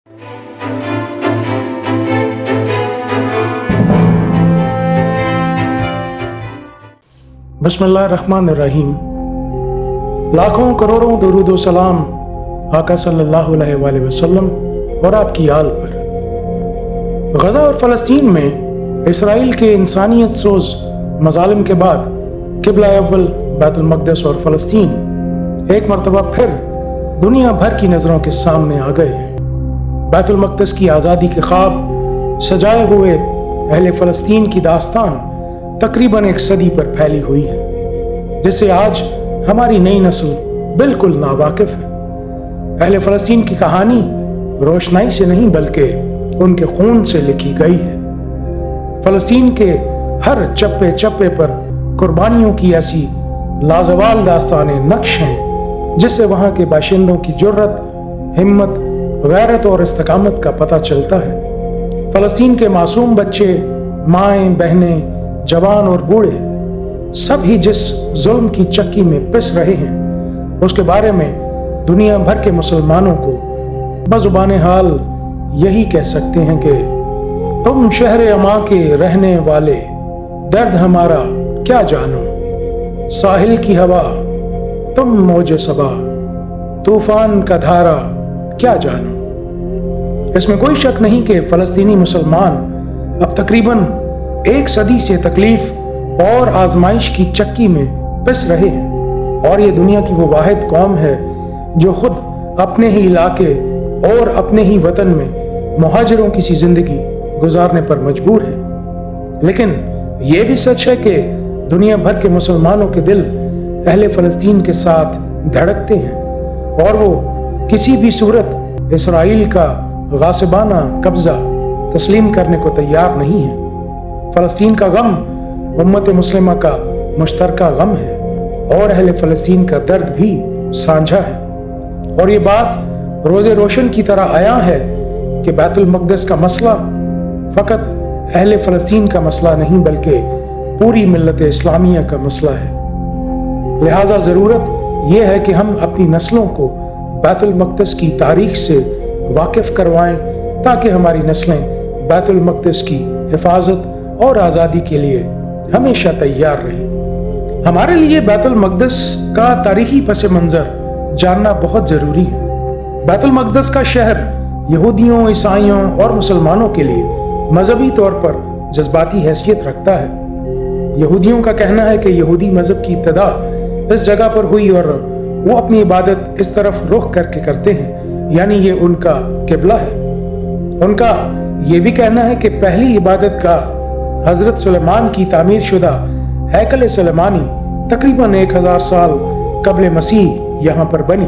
बिस्मिल्लाहिर्रहमानिर्रहीम। लाखों करोड़ों दरूद व सलाम आका सल्लल्लाहु अलैहि वसल्लम और आपकी आल पर। गज़ा और फ़लस्तीन में इसराइल के इंसानियत सोज मज़ालिम के बाद क़िबला अव्वल बैतुल मक़दस और फ़लस्तीन एक मरतबा फिर दुनिया भर की नज़रों के सामने आ गए हैं। बैतुल मक़दस की आज़ादी के ख्वाब सजाए हुए अहले फ़लस्तीन की दास्तान तकरीबन एक सदी पर फैली हुई है, जिससे आज हमारी नई नस्ल बिल्कुल नावाकिफ है। अहले फ़लस्तीन की कहानी रोशनाई से नहीं बल्कि उनके खून से लिखी गई है। फ़लस्तीन के हर चप्पे चप्पे पर कुर्बानियों की ऐसी लाजवाल दास्तानें नक्श हैं, जिससे वहाँ के बाशिंदों की जुर्रत, हिम्मत, गैरत और इस्तिकामत का पता चलता है। फ़लस्तीन के मासूम बच्चे, माएँ, बहनें, जवान और बूढ़े सब ही जिस जुल्म की चक्की में पिस रहे हैं, उसके बारे में दुनिया भर के मुसलमानों को बज़ुबान हाल यही कह सकते हैं कि तुम शहर अमा के रहने वाले, दर्द हमारा क्या जानो, साहिल की हवा तुम मौजे सबा, तूफान का धारा क्या जानो। इसमें कोई शक नहीं कि फ़लस्तीनी मुसलमान अब तकरीबन एक सदी से तकलीफ और आजमाइश की चक्की में पिस रहे हैं, और ये दुनिया की वो वाहिद कौम है जो खुद अपने ही इलाके और अपने ही वतन में मुहाजिरों की सी जिंदगी गुजारने पर मजबूर है। लेकिन ये भी सच है कि दुनिया भर के मुसलमानों के दिल अहले फ़लस्तीन के साथ धड़कते हैं, और वो किसी भी सूरत इसराइल का गासिबाना कब्जा तस्लीम करने को तैयार नहीं है। फ़लस्तीन का गम उम्मत मुस्लिमा का मुश्तरका गम है, और अहले फ़लस्तीन का दर्द भी साझा है। और ये बात रोज़े रोशन की तरह आया है कि बैतुल मक़दस का मसला फ़कत अहले फ़लस्तीन का मसला नहीं बल्कि पूरी मिल्लत इस्लामिया का मसला है। लिहाजा ज़रूरत यह है कि हम अपनी नस्लों को बैतुल मक़दस की तारीख़ से वाकिफ़ करवाएं, ताकि हमारी नस्लें बैतुल मक़दस की हिफाजत और आज़ादी के लिए हमेशा तैयार रहें। हमारे लिए बैतुल मक़दस का तारीखी पस मंज़र जानना बहुत ज़रूरी है। बैतुल मक़दस का शहर यहूदियों, ईसाइयों और मुसलमानों के लिए मजहबी तौर पर जज्बाती हैसियत रखता है। यहूदियों का कहना है कि यहूदी मज़हब की इब्तिदा इस जगह पर हुई और वो अपनी इबादत इस तरफ रुख करके करते हैं, यानी ये उनका क़िबला है। उनका ये भी कहना है कि पहली इबादत का हज़रत सुलेमान की तामीर शुदा हैकल सुलेमानी तकरीबन 1000 साल कबल मसीह यहाँ पर बनी।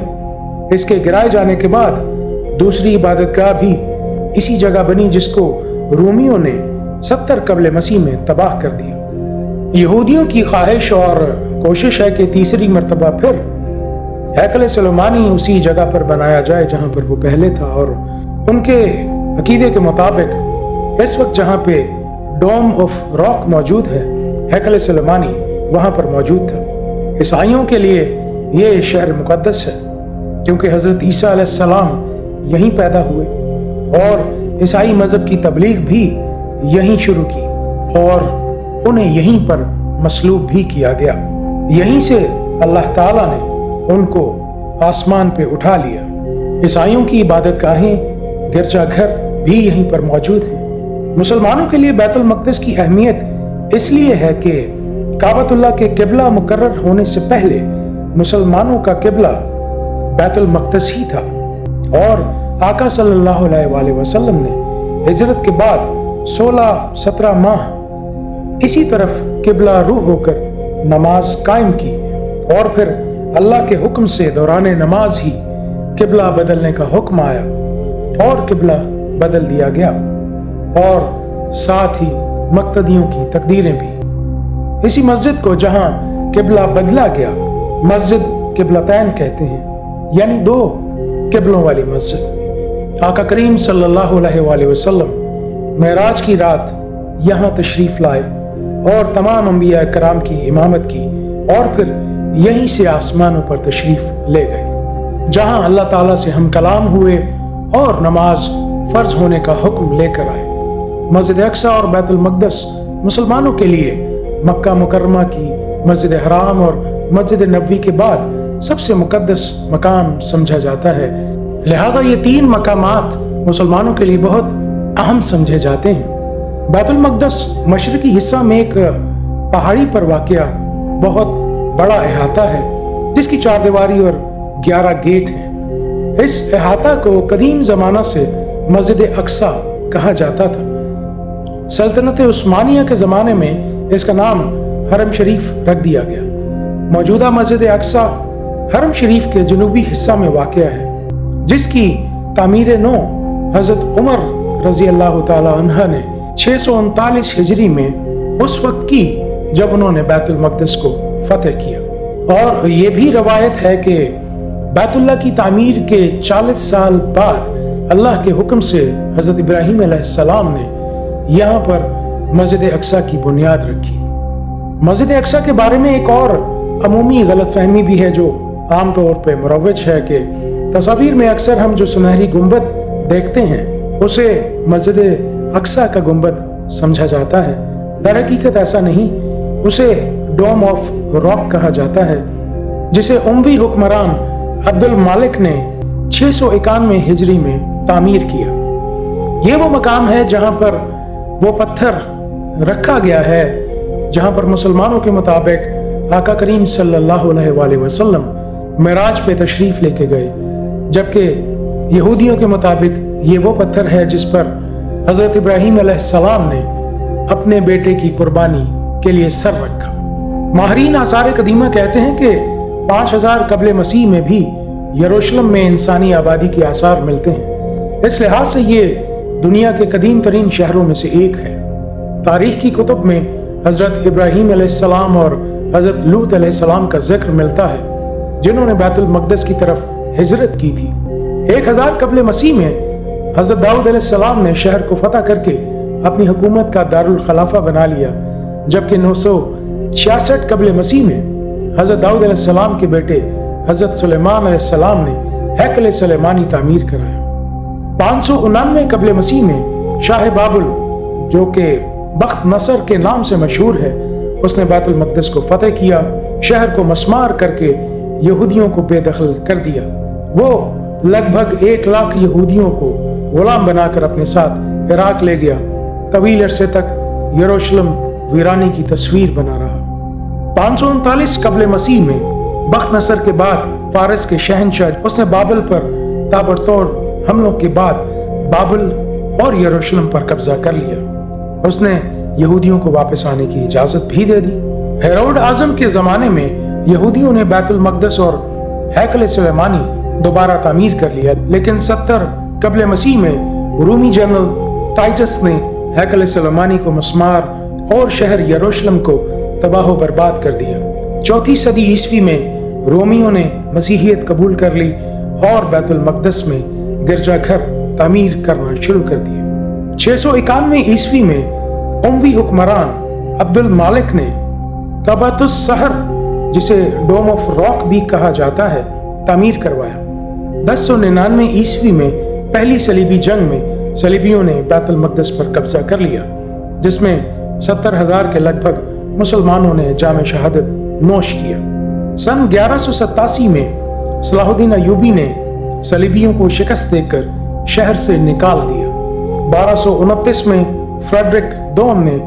इसके गिराए जाने के बाद दूसरी इबादतगाह भी इसी जगह बनी, जिसको रूमियों ने 70 कबल मसीह में तबाह कर दिया। यहूदियों की ख्वाहिश और कोशिश है कि तीसरी मरतबा फिर हैकल सुलेमानी उसी जगह पर बनाया जाए जहाँ पर वो पहले था, और उनके अकीदे के मुताबिक इस वक्त जहाँ पे डोम ऑफ रॉक मौजूद है, हैकल सुलेमानी वहाँ पर मौजूद था। ईसाइयों के लिए ये शहर मुक़द्दस है, क्योंकि हज़रत ईसा अलैहिस्सलाम यहीं पैदा हुए और ईसाई मज़हब की तबलीग भी यहीं शुरू की, और उन्हें यहीं पर मसलूब भी किया गया। यहीं से अल्लाह ताला ने उनको आसमान पे उठा लिया। ईसाइयों की इबादत गाहें, गिरजाघर भी यहीं पर मौजूद हैं। मुसलमानों के लिए बैतुल मक़दस की अहमियत इसलिए है कि काबतुल्लाह के क़िबला मुकर्रर होने से पहले मुसलमानों का क़िबला बैतुल मक़दस ही था, और आका सल्लल्लाहु अलैहि वसल्लम ने हिजरत के बाद 16-17 माह इसी तरफ क़िबला रूह होकर नमाज कायम की, और फिर अल्लाह के हुक्म से दौरान नमाज ही क़िबला बदलने का हुक्म आया और क़िबला बदल दिया गया, और साथ ही मक्तदियों की तकदीरें भी। इसी मस्जिद को जहां क़िबला बदला गया मस्जिद क़िबलतैन कहते हैं, यानी 2 क़िबलों वाली मस्जिद। आका करीम सल्लल्लाहु अलैहि वसल्लम मेराज की रात यहाँ तशरीफ़ लाए और तमाम अंबिया कराम की इमामत की, और फिर यहीं से आसमानों पर तशरीफ़ ले गए, जहाँ अल्लाह ताला से हम कलाम हुए और नमाज फर्ज होने का हुक्म लेकर आए। मस्जिद अक्सा और बैतुल मक़दस मुसलमानों के लिए मक्का मुकर्रमा की मस्जिद हराम और मस्जिद नबवी के बाद सबसे मुकद्दस मकाम समझा जाता है। लिहाजा ये 3 मकामात मुसलमानों के लिए बहुत अहम समझे जाते हैं। बैतुल मक़दस मशरकी हिस्सा में एक पहाड़ी पर वाक़या बहुत बड़ा अहाता है जिसकी 4 दीवारी और 11 गेट हैं। इस अहाता को कदीम ज़माना से मस्जिद अक्सा कहा जाता था। सल्तनत उस्मानिया के ज़माने में इसका नाम हरम शरीफ रख दिया गया। मौजूदा मस्जिद अक्सा हरम शरीफ के जनूबी हिस्सा में वाक़या है, जिसकी तामीर नौ हज़रत उमर रज़ी अल्लाह ताला अन्हा ने 639 हिजरी में उस वक्त की जब उन्होंने बैतुल मक़दस को फतेह किया। और ये भी रवायत है कि बैतुल्लाह की तामीर के 40 साल बाद अल्लाह के हुक्म से हज़रत इब्राहीम अलैहिस्सलाम ने यहाँ पर मस्जिद अक्सा की बुनियाद रखी। मस्जिद अक्सा के बारे में एक और अमूमी गलतफहमी भी है जो आम तौर पर मुरव्वज है कि तस्वीर में अक्सर हम जो सुनहरी गुंबद देखते हैं उसे मस्जिद अक्सा का गुंबद समझा जाता है। दरहकीकत ऐसा नहीं, उसे डोम ऑफ रॉक कहा जाता है, जिसे उमवी हुक्मरान अब्दुल मालिक ने 691 हिजरी में तामीर किया। ये वो मकाम है जहाँ पर वो पत्थर रखा गया है जहाँ पर मुसलमानों के मुताबिक आका करीम सल्लल्लाहु अलैहि वसल्लम मेराज पे तशरीफ लेके गए, जबकि यहूदियों के मुताबिक ये वो पत्थर है जिस पर हज़रत इब्राहीम अलैहिस्सलाम ने अपने बेटे की कुर्बानी के लिए सर रखा। माहरीन आसार कदीमा कहते हैं कि 5000 कबल मसीह में भी यरूशलेम में इंसानी आबादी के आसार मिलते हैं। इस लिहाज से ये दुनिया के कदीम तरीन शहरों में से एक है। तारीख की कुतुब में हज़रत इब्राहीम अलैहिस्सलाम और हज़रत लूत अलैहिस्सलाम का जिक्र मिलता है, जिन्होंने बैतुल मक़दस की तरफ हिजरत की थी। 1000 कबल मसीह में हज़रत दाऊद अलैहिस्सलाम ने शहर को फतह करके अपनी हुकूमत का दारुल खलाफा बना लिया, जबकि 966 कबल मसीह में हज़रत दाऊद अलैहिस्सलाम के बेटे हज़रत सुलेमान अलैहिस्सलाम ने हैकल सुलेमानी तामीर कराया। 599 कबल मसीह में शाह बाबुल, जो कि बख्त नसर के नाम से मशहूर है, उसने बैतुल मक़दस को फतेह किया, शहर को मस्मार करके यहूदियों को बेदखल कर दिया। वो लगभग 1 लाख यहूदियों को गुलाम बनाकर अपने साथ इराक ले गया। तवील अरसे तक यरूशलेम वीरानी की तस्वीर बना रहा। 539 कबल मसीह में बख्त नसर के बाद फारस के शहनशाह उसने बाबल पर ताबड़तोड़ हमलों के बाद बाबल और यरूशलेम पर कब्जा कर लिया। उसने यहूदियों को वापस आने की इजाजत भी दे दी। हेरोड आजम के जमाने में यहूदियों ने बैतुल मक़दस और हैकल सुलेमानी दोबारा तामीर कर लिया, लेकिन 70 कबल मसीह में रूमी जनरल टाइटस ने हैकल सुलेमानी को मस्मार और शहर यरूशलेम को तबाह बर्बाद कर दिया। 4वीं सदी ईस्वी में रोमियों ने मसीहियत कबूल कर ली और बैतुल मक़दस में गिरजाघर तामीर करना शुरू कर दिए। 691 ईस्वी में उमवी हुक्मरान अब्दुल मालिक ने कबातुस सहर, जिसे डोम ऑफ रॉक भी कहा जाता है, तामीर करवाया। 1099 ईस्वी में पहली सलीबी जंग में सलीबियों ने बैतुल मक़दस पर कब्जा कर लिया, जिसमें 70,000 के लगभग मुसलमानों ने जाम शहादत नोश किया। सन 1187 में सलाहुद्दीन अयूबी ने सलीबियों को शिकस्त देकर शहर से निकाल दिया। 1229 में फ्रेडरिक दोम ने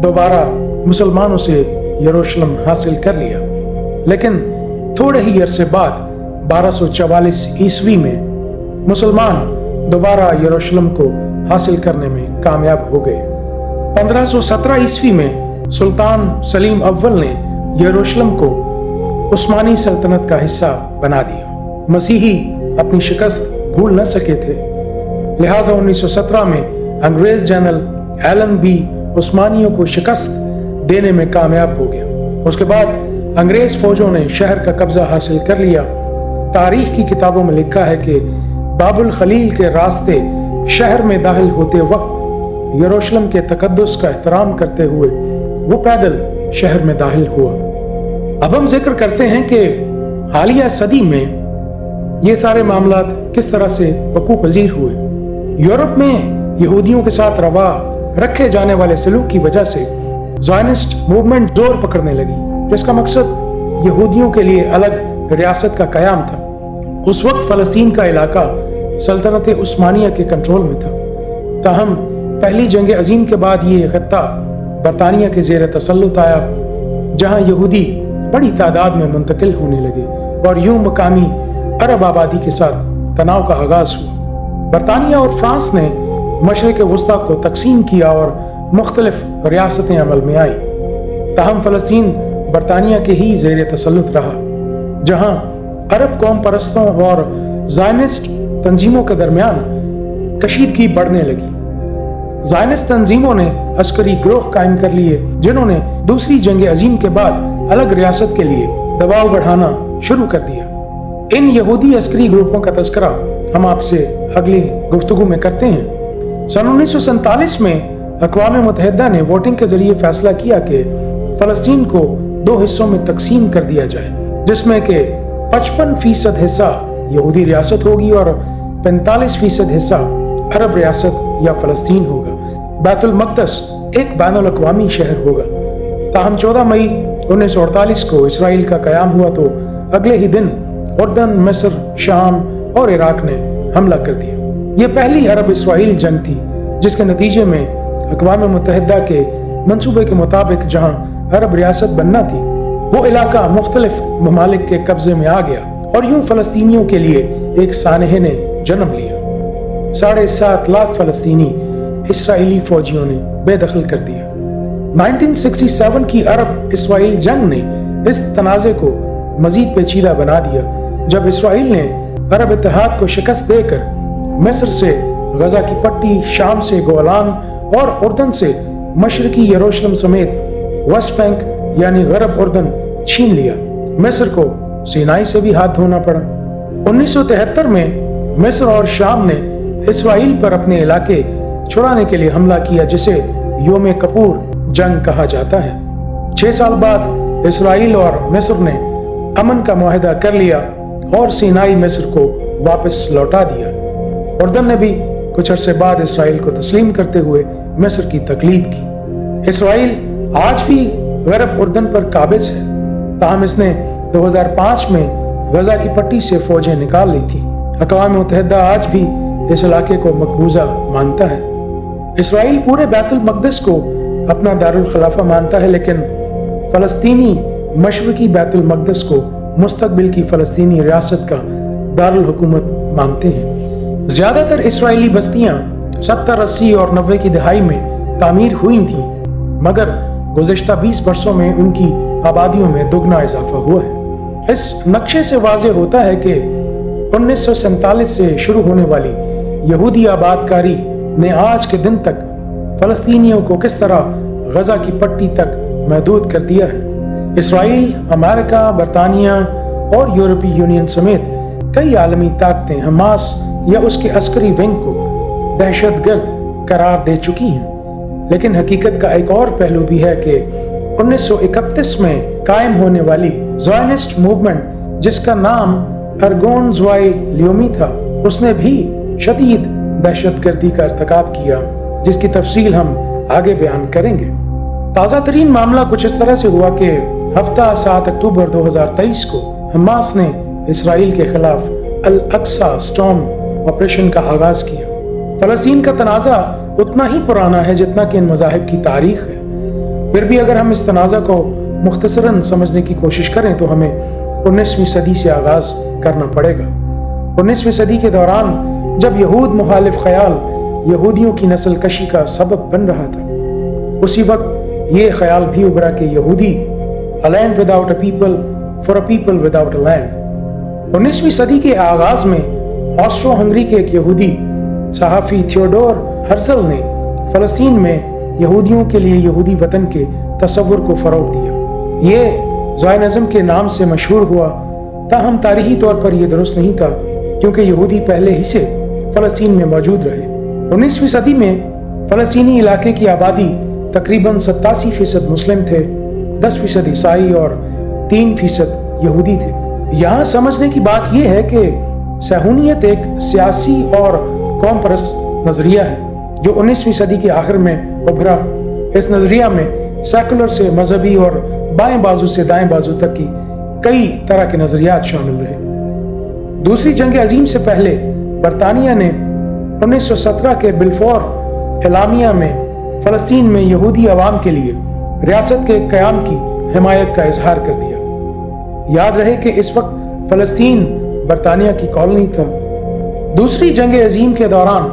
दोबारा मुसलमानों से यरूशलेम हासिल कर लिया, लेकिन थोड़े ही अरसे बाद 1244 ईस्वी में मुसलमान दोबारा यरूशलेम को हासिल करने में कामयाब हो गए। 1517 ईस्वी में सुल्तान सलीम अव्वल ने यरूशलेम को उस्मानी सल्तनत का हिस्सा बना दिया। मसीही अपनी शिकस्त भूल न सके थे, लिहाजा 1917 में अंग्रेज जनरल एलन बी उस्मानियों को शिकस्त देने में कामयाब हो गया। उसके बाद अंग्रेज फौजों ने शहर का कब्जा हासिल कर लिया। तारीख की किताबों में लिखा है कि बाबुल खलील के रास्ते शहर में दाखिल होते वक्त यरूशलेम के तकद्दुस का एहतराम करते हुए वो पैदल शहर में दाखिल हुआ। अब हम जिक्र करते हैं कि हालिया सदी में ये सारे मामलात किस तरह से वकूअ पजीर हुए। यूरोप में यहूदियों के साथ रवा रखे जाने वाले सलूक की वजह से ज़ायनिस्ट मूवमेंट जोर पकड़ने लगी, जिसका मकसद यहूदियों के लिए अलग रियासत का कयाम था। उस वक्त फ़लस्तीन का इलाका सल्तनत उस्मानिया के कंट्रोल में था। ताहम पहली जंग अजीम के बाद ये खत्ता बरतानिया के ज़ेर तसल्लुत आया, जहाँ यहूदी बड़ी तादाद में मुंतकिल होने लगे और यूं मकामी अरब आबादी के साथ तनाव का आगाज हुआ। बरतानिया और फ्रांस ने मशरिक़ वस्ता को तकसीम किया और मुख्तलिफ रियासतें अमल में आई। ताहम फ़लस्तीन बरतानिया के ही ज़ेर तसल्लुत रहा, जहाँ अरब कौम परस्तों और ज़ायनिस्ट तंजीमों के दरमियान कशीदगी बढ़ने लगी। ज़ायनिस्ट तंजीमों ने अस्करी ग्रोह कायम कर लिए, जिन्होंने दूसरी जंग अजीम के बाद अलग रियासत के लिए दबाव बढ़ाना शुरू कर दिया। इन यहूदी अस्करी ग्रुपों का तज़किरा हम आपसे अगली गुफ्तगू में करते हैं। सन 1947 में अक़वाम मुत्तहिदा ने वोटिंग के जरिए फैसला किया कि फ़लस्तीन को 2 हिस्सों में तकसीम कर दिया जाए, जिसमें कि 55% हिस्सा यहूदी रियासत होगी और 45% हिस्सा अरब रियासत या फ़लस्तीन होगा। बैतुल मक़दस एक बैनुल अक़वामी शहर होगा। ताहम 14 मई 1948 को इसराइल का क़याम हुआ तो अगले ही दिन उर्दन, मिस्र, शाम और इराक ने हमला कर दिया। ये पहली अरब इसराइल जंग थी, जिसके नतीजे में अक़वाम मुत्तहिदा के मंसूबे के मुताबिक जहाँ अरब रियासत बनना थी, वो इलाका मुख्तलिफ ममालिक के कब्जे में आ गया और यूं फ़लस्तीनियों के लिए एक सानहे ने जन्म लिया। 7.5 लाख फ़लस्तीनी इसराइली फौजियों ने बेदखल कर दिया। 1967 की अरब इसराइल जंग ने इस तनाज़े को मजीद पेचीदा बना दिया, जब इसराइल ने अरब इत्तेहाद को शिकस्त देकर मिस्र से गजा की पट्टी, शाम से गोलान और उर्दन से मशरकी यरूशलेम समेत वेस्ट बैंक यानी गरब उर्दन छीन लिया। मिस्र को सीनाई से भी हाथ धोना पड़ा। 1973 में मिस्र और शाम ने इसराइल पर अपने इलाके छुड़ाने के लिए हमला किया, जिसे योम कपूर जंग कहा जाता है। 6 साल बाद इसराइल और मिस्र ने अमन का मुआहदा कर लिया और सीनाई मिस्र को वापस लौटा दिया। उर्दन ने भी कुछ अरसे बाद इसराइल को तस्लीम करते हुए मिस्र की तकलीद की। इसराइल आज भी गरब उर्दन पर काबिज है, ताहम इसने 2005 में गजा की पट्टी से फौजें निकाल ली थी। अक़वाम मुत्तहिदा आज भी इस इलाके को मकबूजा मानता है। इसराइल पूरे बैतुल मक़दस को अपना दारुल खिलाफा मानता है, लेकिन फ़लस्तीनी मशरिकी बैतुल मक़दस को मुस्तक़बिल की फ़लस्तीनी रियासत का दारुल हुकूमत मानते हैं। ज़्यादातर इसराइली बस्तियाँ 70, 80 और 90 की दहाई में तामीर हुई थीं, मगर गुज़श्ता 20 वर्षों में उनकी आबादियों में दुगना इजाफा हुआ है। इस नक्शे से वाज़ेह होता है कि 1947 से शुरू होने वाली यहूदी आबादकारी ने आज के दिन तक फ़लस्तीनियों को किस तरह गजा की पट्टी तक महदूद कर दिया है। इसराइल, अमेरिका, बरतानिया और यूरोपीय यूनियन समेत कई आलमी ताकतें हमास या उसके अस्करी विंग को दहशतगर्द करार दे चुकी हैं, लेकिन हकीकत का एक और पहलू भी है कि 1931 में कायम होने वाली ज़ायनिस्ट मूवमेंट, जिसका नाम अरगोन ज़्वाई लियोमी था, उसने भी शदीद दहशतगर्दी का इर्तिकाब किया, जिसकी तफसील हम आगे बयान करेंगे। ताज़ा तरीन मामला कुछ इस तरह से हुआ कि हफ्ता 7 अक्टूबर 2023 को हमास ने इसराइल के खिलाफ अल अक्सा स्टॉर्म ऑपरेशन का आगाज किया। फ़लस्तीन का तनाज़ा उतना ही पुराना है जितना कि इन मज़ाहिब की तारीख है। फिर भी अगर हम इस तनाज़ा को मुख्तसरन समझने की कोशिश करें तो हमें 19वीं सदी से आगाज करना पड़ेगा। 19वीं सदी के दौरान जब यहूद मुखालिफ ख्याल यहूदियों की नस्ल कशी का सबब बन रहा था, उसी वक्त ये ख्याल भी उभरा कि यहूदी a land without a people for a people without a land। 19वीं सदी के आगाज में ऑस्ट्रो हंगरी के एक यहूदी सहाफ़ी थियोडोर हर्जल ने फ़लस्तीन में यहूदियों के लिए यहूदी वतन के तसव्वुर को फ़रोग़ दिया। ये ज़ायनिज़्म के नाम से मशहूर हुआ, ताहम तारीख़ी तौर पर यह दुरुस्त नहीं था, क्योंकि यहूदी पहले ही से फ़लस्तीन में मौजूद रहे। 19वीं सदी में फ़लस्तीनी इलाके की आबादी तकरीबन 87% मुस्लिम थे, 10% ईसाई और 3% यहूदी थे। यहाँ समझने की बात यह है कि सहूनियत एक सियासी और कौम परस्त नज़रिया है जो 19वीं सदी के आखिर में उभरा। इस नज़रिया में सेकुलर से मजहबी और बाएं बाजू से दाएं बाजू तक की कई तरह के नज़रियात शामिल रहे। दूसरी जंग अजीम से पहले बरतानिया ने 1917 के बिल्फोर एलामिया में फ़लस्तीन में यहूदी अवाम के लिए रियासत के क़याम की हिमायत का इजहार कर दिया। याद रहे कि इस वक्त फ़लस्तीन बरतानिया की कॉलोनी था। दूसरी जंग अजीम के दौरान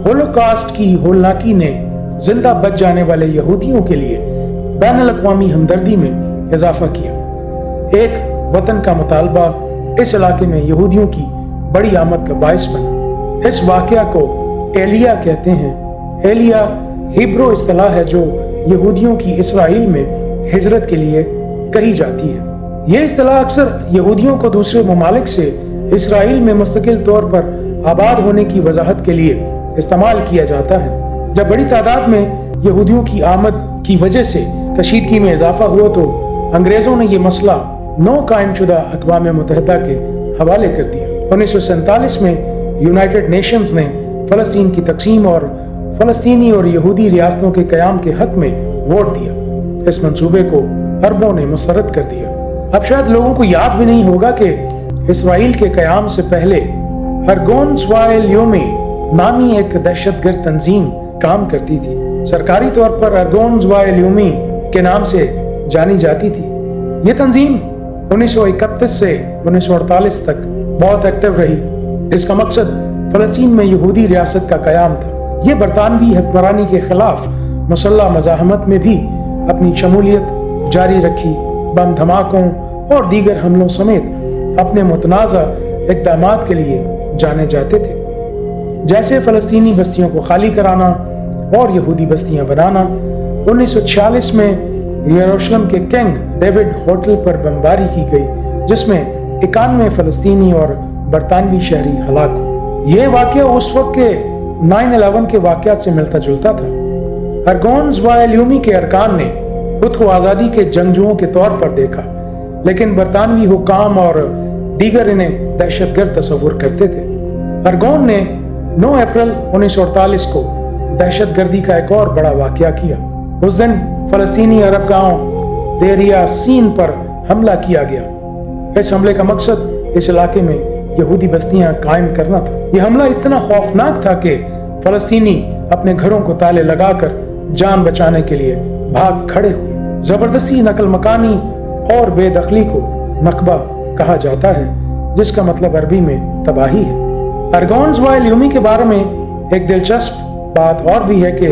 होलोकॉस्ट की होलनाकी ने जिंदा बच जाने वाले यहूदियों के लिए बैनुल अक़वामी हमदर्दी में इजाफा किया। एक वतन का मुतालबा इस इलाके में यहूदियों की बड़ी आमद का बायस बना। इस वाक़या को एलिया कहते हैं। एलिया हिब्रू इस्तिलाह है जो यहूदियों की इसराइल में हिजरत के लिए कही जाती है। यह इस्तिलाह अक्सर यहूदियों को दूसरे ममालिक से इसराइल में मुस्तकिल तौर पर आबाद होने की वजाहत के लिए इस्तेमाल किया जाता है। जब बड़ी तादाद में यहूदियों की आमद की वजह से कशीदगी में इजाफा हुआ तो अंग्रेजों ने यह मसला नौ कायम शुदा अक़वाम मुत्तहिदा के हवाले कर दिया। 1947 में यूनाइटेड नेशंस ने फ़लस्तीन की तकसीम और फ़लस्तीनी और यहूदी रियासतों के क़याम के हक में वोट दिया। इस मंसूबे को अरबों ने मुस्तरद कर दिया। अब शायद लोगों को याद भी नहीं होगा कि इसराइल के क़याम से पहले अर्गोन ज़वाइयोमी नामी एक दहशतगर्द तंजीम काम करती थी। सरकारी तौर पर अर्गोन ज़वाइयोमी के नाम से जानी जाती थी। ये तंजीम 1931 से 1948 तक बहुत एक्टिव रही। इसका मकसद फ़लस्तीन में यहूदी रियासत का क़याम था। ये बरतानवी हुक्मरानी के खिलाफ मुसल्लह मज़ाहमत में भी अपनी शमूलियत जारी रखी। बम धमाकों और दीगर हमलों समेत अपने मुतनाज़ा इक़दामात के लिए जाने जाते थे, जैसे फ़लस्तीनी बस्तियों को खाली कराना और यहूदी बस्तियां बनाना। 1946 में यरूशलेम के किंग डेविड होटल पर बमबारी की गई, जिसमें 91 फ़लस्तीनी और बरतानवी शहरी हलाक हुए। ये वाक़या उस वक्त के 9/11 के वाक़यात से मिलता जुलता था। अर्गोन ज़वाइयोमी के अरकान ने खुद को आज़ादी के जंगजुओं के तौर पर देखा, लेकिन बरतानवी हुक्काम और दीगर इन्हें दहशतगर्द तस्वुर करते थे। अर्गोन ने 9 अप्रैल 1948 को दहशतगर्दी का एक और बड़ा वाक़या किया। उस दिन फ़लस्तीनी अरब गांव देरिया सीन पर हमला किया गया। इस हमले का मकसद इस इलाके में यहूदी बस्तियां कायम करना था। यह हमला इतना खौफनाक था कि फ़लस्तीनी अपने घरों को ताले लगाकर जान बचाने के लिए भाग खड़े हुए। ज़बरदस्ती नकल मकानी और बेदखली को नकबा कहा जाता है, जिसका मतलब अरबी में तबाही है। अर्गोन ज़वाइयोमी के बारे में एक दिलचस्प बात और भी है कि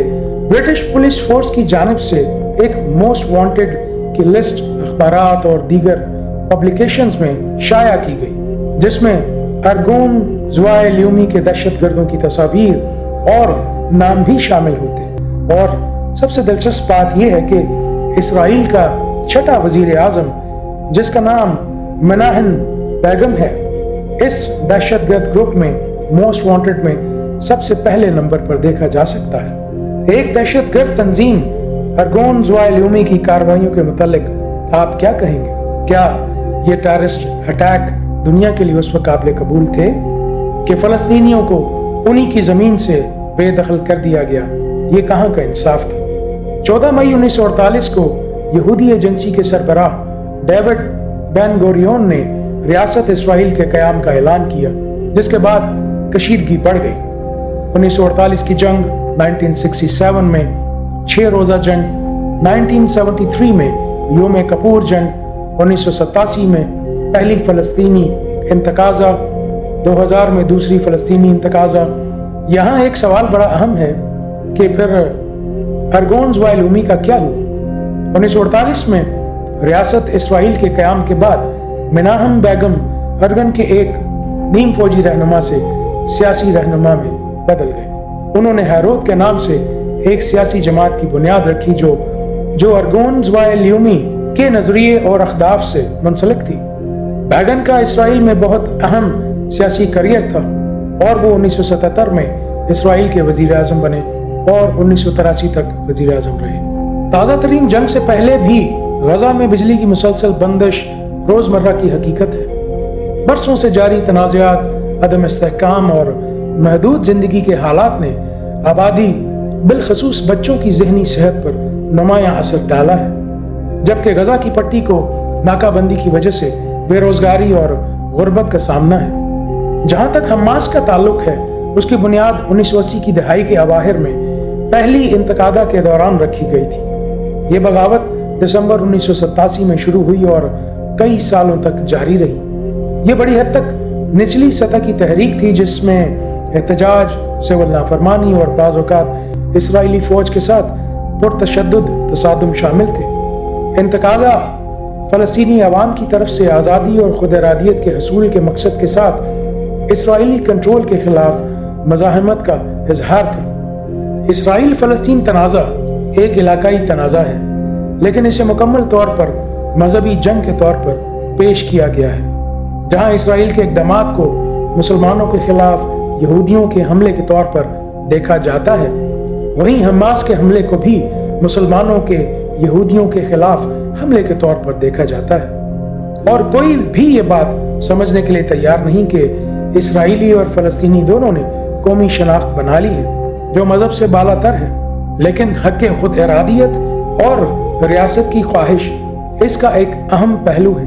ब्रिटिश पुलिस फोर्स की जानिब से एक मोस्ट वांटेड की लिस्ट अखबारात और दीगर पब्लिकेशंस में शाया की गई, जिसमें अर्गोन ज़वाइयोमी के दहशतगर्दों की तस्वीर और नाम भी शामिल होते। और सबसे दिलचस्प बात यह है कि इसराइल का छठा वज़ीर आज़म, जिसका नाम मनाहन बेगम है, इस दहशतगर्द ग्रुप में मोस्ट वांटेड में सबसे पहले नंबर पर देखा जा सकता है। एक दहशतगर्द तंजीम अर्गोन ज़वाइयोमी की कार्रवाइयों के मुतालिक आप क्या कहेंगे? क्या ये टेररिस्ट अटैक दुनिया के लिए उस वक्त काबिल कबूल थे कि फ़लस्तीनियों को उन्हीं की ज़मीन से बेदखल कर दिया गया? ये कहाँ का इंसाफ था? 14 मई 1948 को यहूदी एजेंसी के सरबराह डेविड बेन गोरियन ने रियासत इसराइल के क़याम का ऐलान किया, जिसके बाद कशीदगी बढ़ गई। 1948 की जंग, 1967 में 6 रोज़ा जंग, 1973 में योम कपूर जंग, 1987 में पहली फ़लस्तीनी इंतकाज़ा, 2000 में दूसरी फ़लस्तीनी इंतकाज़ा। यहाँ एक सवाल बड़ा अहम है कि फिर अर्गोन ज़वाइयोमी का क्या हुआ? 1948 में रियासत इसराइल के क़याम के बाद मनाहन बेगम अर्गन के एक नीम फौजी रहनुमा से सियासी रहनुमा में बदल गए। उन्होंने हैरोत के नाम से एक सियासी जमात की बुनियाद रखी जो अर्गोन ज़वाइयोमी के नज़रिए और अहदाफ से मुंसलिक थी। बेगम का इसराइल में बहुत अहम सियासी करियर था और वो 1977 में इसराइल के वज़ीर आज़म बने और 1983 तक वज़ीर आज़म रहे। ताज़ा तरीन जंग से पहले भी गजा में बिजली की मुसलसल बंदिश रोज़मर्रा की हकीकत है। बरसों से जारी तनाज़ात, अदम इस्तेहकाम और महदूद जिंदगी के हालात ने आबादी बिलखसूस बच्चों की जहनी सेहत पर नुमायां असर डाला है, जबकि गजा की पट्टी को नाकाबंदी की वजह से बेरोजगारी और गुर्बत का सामना है। जहां तक हमास का ताल्लुक है, उसकी बुनियाद 1980 की दहाई के अवाहिर में पहली इंतकादा के दौरान रखी गई थी। ये बगावत दिसंबर 1987 में शुरू हुई और कई सालों तक जारी रही। ये बड़ी हद तक निचली सतह की तहरीक थी, जिसमें एहतजाज, सिविल नाफरमानी और बाज़ औक़ात इसराइली फौज के साथ पुरतशद्दुद तसादुम शामिल थे। इंतकादा फ़लस्तीनी अवाम की तरफ से आज़ादी और खुद इरादियत के हसूल के मकसद के साथ इसराइली कंट्रोल के खिलाफ मज़ाहमत का इजहार था। इसराइल फ़लस्तीन तनाज़ा एक इलाकाई तनाज़ा है, लेकिन इसे मुकम्मल तौर पर मजहबी जंग के तौर पर पेश किया गया है। जहां इसराइल के इक़दामात को मुसलमानों के खिलाफ यहूदियों के हमले के तौर पर देखा जाता है, वहीं हमास के हमले को भी मुसलमानों के यहूदियों के खिलाफ हमले के तौर पर देखा जाता है। और कोई भी ये बात समझने के लिए तैयार नहीं कि इसराइली और फ़लस्तीनी दोनों ने कौमी शनाख्त बना ली है जो मजहब से बालातर है, लेकिन हक़ खुद इरादियत और रियासत की ख्वाहिश इसका एक अहम पहलू है।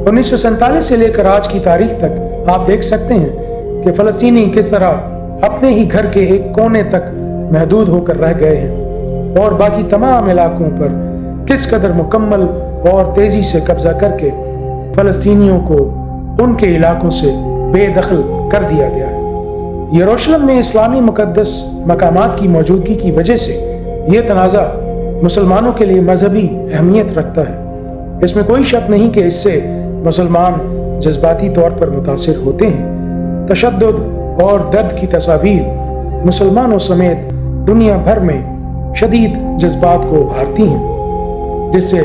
1947 से लेकर आज की तारीख तक आप देख सकते हैं कि फ़लस्तीनी किस तरह अपने ही घर के एक कोने तक महदूद होकर रह गए हैं और बाकी तमाम इलाकों पर किस कदर मुकम्मल और तेज़ी से कब्जा करके फ़लस्तीनियों को उनके इलाकों से बेदखल कर दिया गया है। यरूशलेम में इस्लामी मुक़द्दस मकामात की मौजूदगी की वजह से ये तनाज़ा मुसलमानों के लिए मजहबी अहमियत रखता है। इसमें कोई शक नहीं कि इससे मुसलमान जज्बाती तौर पर मुतासिर होते हैं। तशद्दुद और दर्द की तस्वीर मुसलमानों समेत दुनिया भर में शदीद जज्बात को उभारती हैं, जिससे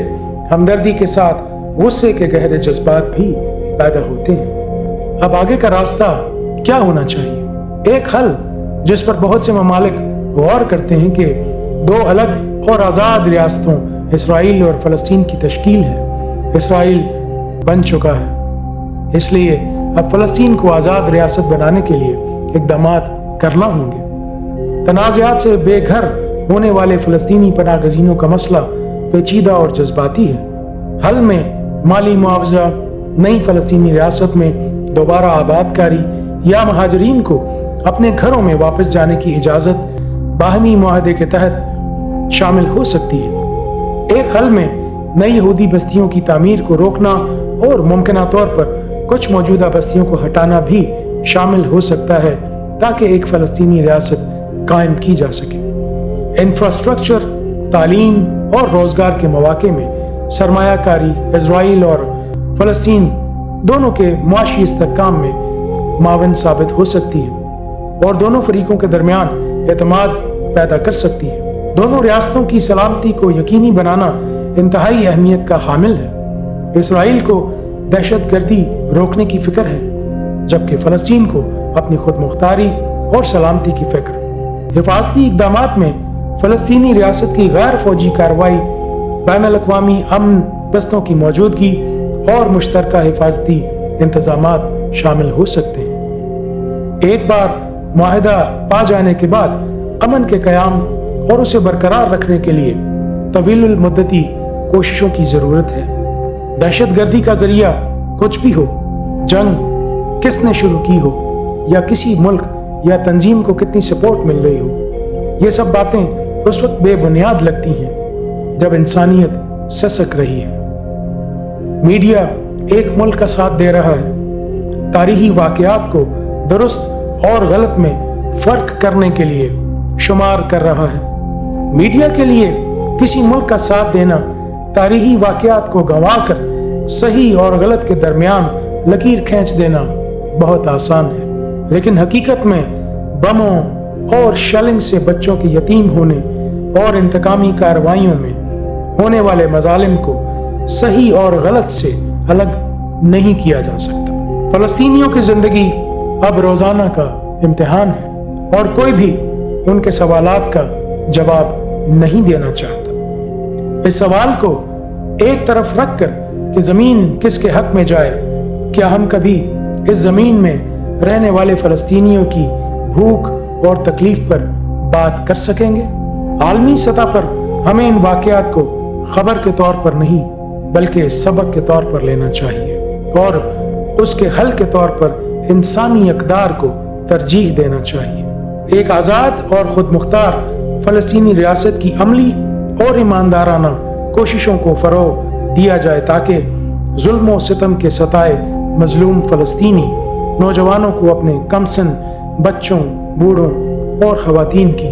हमदर्दी के साथ गुस्से के गहरे जज्बात भी पैदा होते हैं। अब आगे का रास्ता क्या होना चाहिए? एक हल जिस पर बहुत से ममालिक गौर करते हैं कि दो अलग और आज़ाद रियासतों इसराइल और फ़लस्तीन की तश्कील है। इसराइल बन चुका है, इसलिए अब फ़लस्तीन को आज़ाद रियासत बनाने के लिए इक़दामात करना होंगे। तनाज़ात से बेघर होने वाले फ़लस्तीनी पनाह गज़ीनों का मसला पेचीदा और जज्बाती है। हल में माली मुआवजा, नई फ़लस्तीनी रियासत में दोबारा आबादकारी या महाजरीन को अपने घरों में वापस जाने की इजाज़त बाहमी मुआहदे के तहत शामिल हो सकती है। एक हल में नई यहूदी बस्तियों की तामीर को रोकना और मुमकिना तौर पर कुछ मौजूदा बस्तियों को हटाना भी शामिल हो सकता है, ताकि एक फ़लस्तीनी रियासत कायम की जा सके। इंफ्रास्ट्रक्चर, तालीम और रोज़गार के मौके में सरमायाकारी इसराइल और फ़लस्तीन दोनों के मुआशी इस्तेहकाम में मावन साबित हो सकती है और दोनों फरीकों के दरमियान एतमाद पैदा कर सकती है। दोनों रियासतों की सलामती को यकीनी बनाना इंतहाई अहमियत का हामिल है। इसराइल को दहशत गर्दी रोकने की फिक्र है, जबकि फ़लस्तीन को अपनी खुद मुख्तारी और सलामती की फिक्र। हिफाजती इक़दामात में फ़लस्तीनी रियासत की गैर फौजी कार्रवाई, बैनुल-अक़वामी अमन दस्तों की मौजूदगी और मुश्तरका हिफाजती इंतजामात शामिल हो सकते हैं। एक बार मुआहिदा पा जाने के बाद अमन के क़याम और उसे बरकरार रखने के लिए तवीलुल मुद्दती कोशिशों की ज़रूरत है। दहशतगर्दी का ज़रिया कुछ भी हो, जंग किसने शुरू की हो या किसी मुल्क या तंजीम को कितनी सपोर्ट मिल रही हो, ये सब बातें उस वक्त बेबुनियाद लगती हैं जब इंसानियत ससक रही है। मीडिया एक मुल्क का साथ दे रहा है, तारीखी वाक़यात को दुरुस्त और गलत में फ़र्क करने के लिए शुमार कर रहा है। मीडिया के लिए किसी मुल्क का साथ देना तारीखी वाक़यात को गंवा कर सही और गलत के दरमियान लकीर खींच देना बहुत आसान है, लेकिन हकीकत में बमों और शेलिंग से बच्चों के यतीम होने और इंतकामी कार्रवाइयों में होने वाले मजालिम को सही और गलत से अलग नहीं किया जा सकता। फ़लस्तीनियों की ज़िंदगी अब रोज़ाना का इम्तिहान है और कोई भी उनके सवालात का जवाब नहीं देना चाहता। इस सवाल को एक तरफ रख कर कि ज़मीन किसके हक में जाए, क्या हम कभी इस ज़मीन में रहने वाले फ़लस्तीनियों की भूख और तकलीफ पर बात कर सकेंगे। आलमी सतह पर हमें इन वाक़यात को खबर के तौर पर नहीं बल्कि सबक के तौर पर लेना चाहिए और उसके हल के तौर पर इंसानी अक़दार को तरजीह देना चाहिए। एक आज़ाद और खुद मुख्तार फ़लस्तीनी रियासत की अमली और ईमानदाराना कोशिशों को फ़रोग़ दिया जाए ताकि जुल्म और सितम के सताए मजलूम फ़लस्तीनी नौजवानों को अपने कमसन बच्चों, बूढ़ों और ख़वातीन की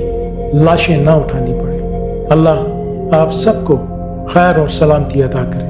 लाशें ना उठानी पड़े। अल्लाह आप सबको खैर और सलामती अता करे।